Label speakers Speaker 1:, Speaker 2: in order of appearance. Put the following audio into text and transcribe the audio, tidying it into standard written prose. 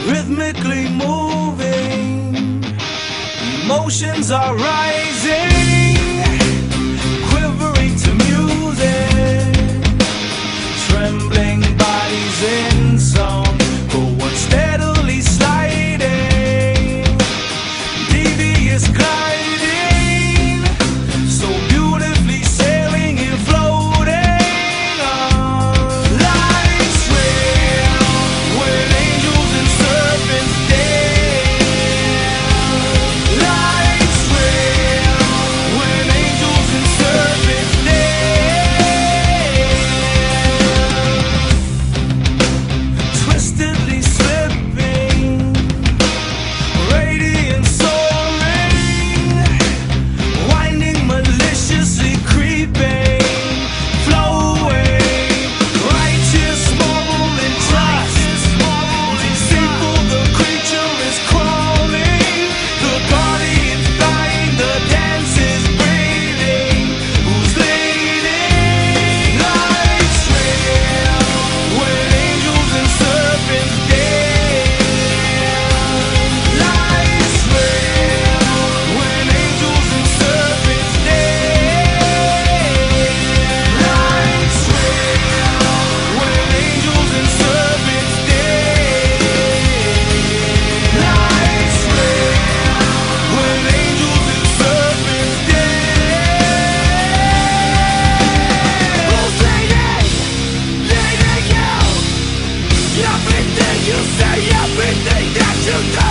Speaker 1: rhythmically moving, emotions are rising, quivering to music, trembling bodies in song, go on steadily sliding, devious gliding, so beautifully sailing and floating on life's rail, where angels and serpents dance. Life's rail, when angels and serpents dance. Twistedly slipping, radiant soaring, winding maliciously creeping, flowing, righteous, moral, and just. Deceitful, the creature is crawling, the guardian's dying, the dance is breathing. Who's leading? Life's rail, when angels and serpents dance. Life's rail, when angels and serpents dance. Life's rail, when angels and serpents dance. Life's rail, when angels and serpents dance. Who's leading? Leading you. Everything you say, everything that you do,